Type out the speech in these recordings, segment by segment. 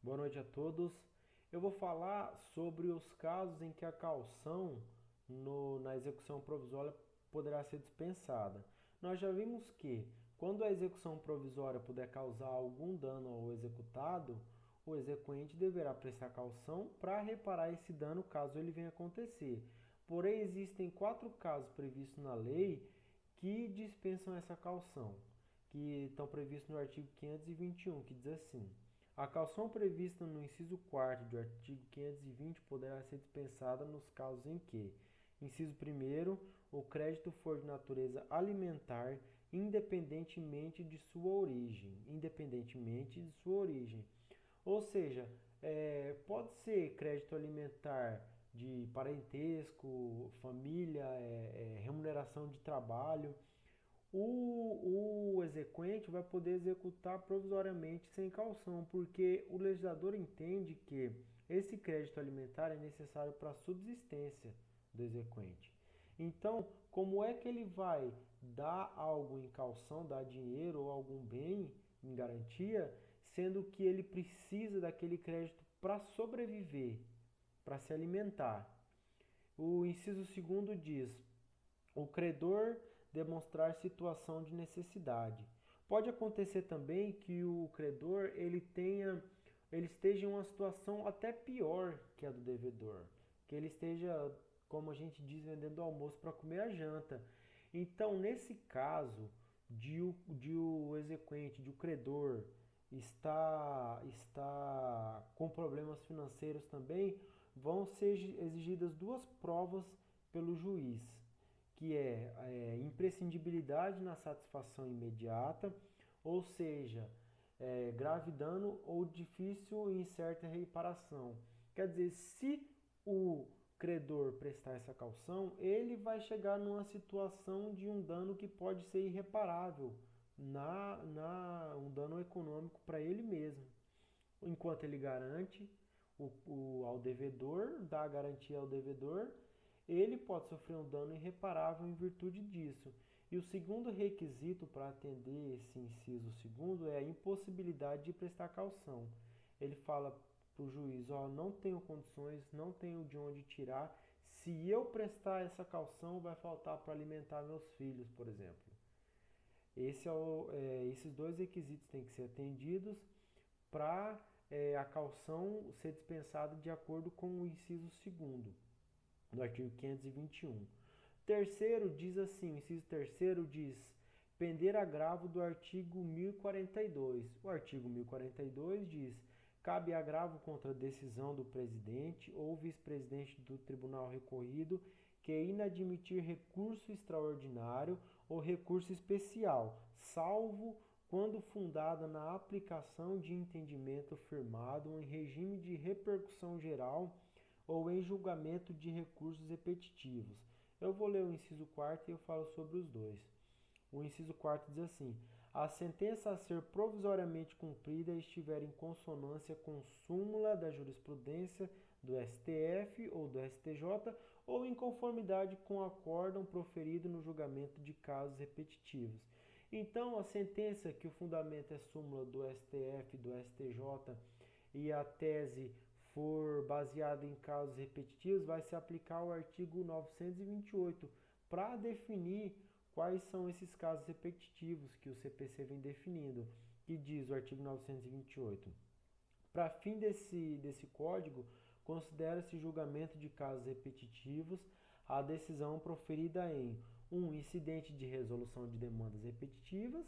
Boa noite a todos. Eu vou falar sobre os casos em que a caução na execução provisória poderá ser dispensada. Nós já vimos que, quando a execução provisória puder causar algum dano ao executado, o exequente deverá prestar caução para reparar esse dano caso ele venha acontecer. Porém, existem 4 casos previstos na lei que dispensam essa caução, que estão previstos no artigo 521, que diz assim: a caução prevista no inciso 4 do artigo 520 poderá ser dispensada nos casos em que: inciso 1º, o crédito for de natureza alimentar, independentemente de sua origem. Ou seja, pode ser crédito alimentar de parentesco, família, remuneração de trabalho. O exequente vai poder executar provisoriamente sem caução, porque o legislador entende que esse crédito alimentar é necessário para a subsistência do exequente. Então, como é que ele vai dar algo em caução, dar dinheiro ou algum bem em garantia, sendo que ele precisa daquele crédito para sobreviver, para se alimentar? O inciso segundo diz: o credor demonstrar situação de necessidade. Pode acontecer também que o credor ele esteja em uma situação até pior que a do devedor, que ele esteja, como a gente diz, vendendo almoço para comer a janta. Então, nesse caso de o exequente, de o credor está com problemas financeiros também, vão ser exigidas 2 provas pelo juiz, que é imprescindibilidade na satisfação imediata, ou seja, grave dano ou difícil e incerta reparação. Quer dizer, se o credor prestar essa caução, ele vai chegar numa situação de um dano que pode ser irreparável, um dano econômico para ele mesmo. Enquanto ele garante ao devedor, dá a garantia ao devedor, ele pode sofrer um dano irreparável em virtude disso. E o segundo requisito para atender esse inciso segundo é a impossibilidade de prestar caução. Ele fala para o juiz: ó, não tenho condições, não tenho de onde tirar. Se eu prestar essa caução, vai faltar para alimentar meus filhos, por exemplo. Esses 2 requisitos têm que ser atendidos para a caução ser dispensada de acordo com o inciso segundo do artigo 521. Terceiro diz assim, o inciso terceiro diz: pender agravo do artigo 1042. O artigo 1042 diz: cabe agravo contra a decisão do presidente ou vice-presidente do tribunal recorrido que inadmitir recurso extraordinário ou recurso especial, salvo quando fundada na aplicação de entendimento firmado em regime de repercussão geral ou em julgamento de recursos repetitivos. Eu vou ler o inciso 4º e eu falo sobre os dois. O inciso 4º diz assim: a sentença a ser provisoriamente cumprida estiver em consonância com súmula da jurisprudência do STF ou do STJ ou em conformidade com acórdão proferido no julgamento de casos repetitivos. Então, a sentença que o fundamento é súmula do STF, do STJ e a tese for baseada em casos repetitivos, vai se aplicar o artigo 928 para definir quais são esses casos repetitivos que o CPC vem definindo, que diz o artigo 928. Para fim desse código, considera-se julgamento de casos repetitivos a decisão proferida em 1. Incidente de resolução de demandas repetitivas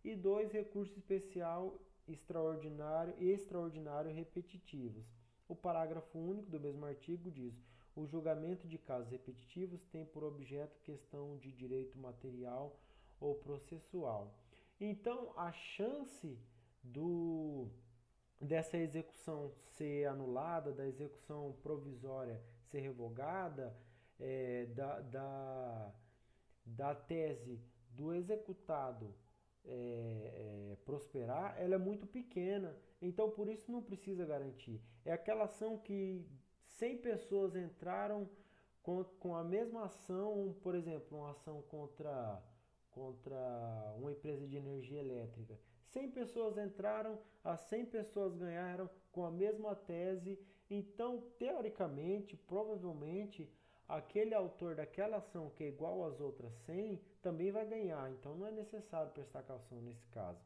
e 2. Recurso especial extraordinário e extraordinário repetitivos. O parágrafo único do mesmo artigo diz: o julgamento de casos repetitivos tem por objeto questão de direito material ou processual. Então, a chance dessa execução ser anulada, da execução provisória ser revogada, da tese do executado prosperar, ela é muito pequena. Então, por isso não precisa garantir. É aquela ação que 100 pessoas entraram com a mesma ação, por exemplo, uma ação contra uma empresa de energia elétrica. 100 pessoas entraram, as 100 pessoas ganharam com a mesma tese. Então, teoricamente, provavelmente, aquele autor daquela ação que é igual às outras 100 também vai ganhar. Então, não é necessário prestar caução nesse caso.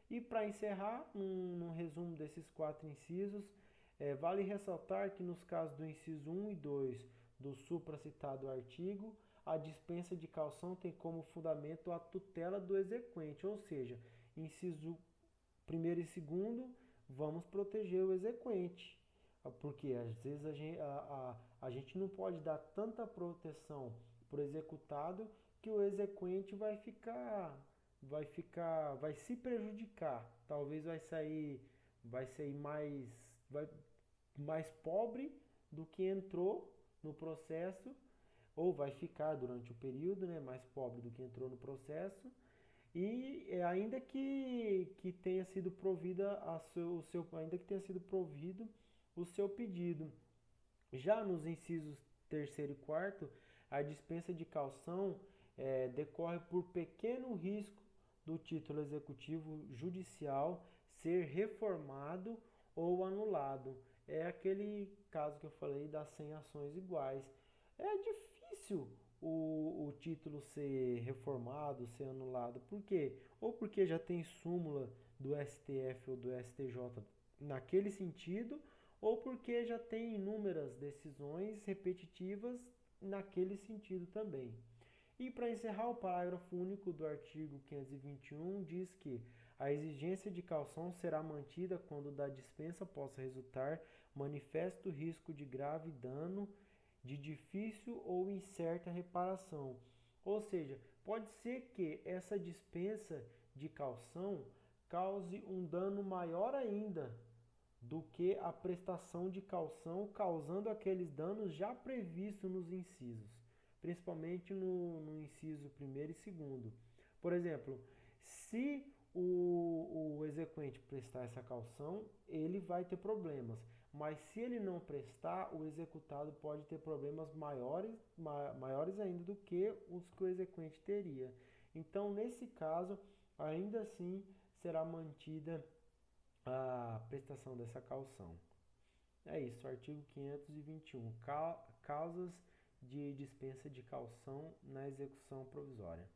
E para encerrar, num resumo desses 4 incisos, vale ressaltar que nos casos do inciso 1 e 2 do supracitado artigo, a dispensa de caução tem como fundamento a tutela do exequente, ou seja, inciso 1º e 2º, vamos proteger o exequente, porque às vezes a gente não pode dar tanta proteção para o executado que o exequente vai se prejudicar, talvez vai sair mais pobre do que entrou no processo, ou vai ficar durante o período, né, mais pobre do que entrou no processo, e ainda que tenha sido provida ainda que tenha sido provido o seu pedido. Já nos incisos 3º e 4º, a dispensa de caução decorre por pequeno risco do título executivo judicial ser reformado ou anulado. É aquele caso que eu falei das 100 ações iguais. É difícil o título ser reformado, ser anulado. Por quê? Ou porque já tem súmula do STF ou do STJ naquele sentido, ou porque já tem inúmeras decisões repetitivas naquele sentido também. E para encerrar, o parágrafo único do artigo 521 diz que a exigência de caução será mantida quando da dispensa possa resultar manifesto risco de grave dano, de difícil ou incerta reparação. Ou seja, pode ser que essa dispensa de caução cause um dano maior ainda do que a prestação de caução, causando aqueles danos já previstos nos incisos, principalmente no inciso 1º e 2º. Por exemplo, se o exequente prestar essa caução, ele vai ter problemas, mas se ele não prestar, o executado pode ter problemas maiores ainda do que os que o exequente teria. Então, nesse caso, ainda assim será mantida a prestação dessa caução. É isso, artigo 521. Causas de dispensa de caução na execução provisória.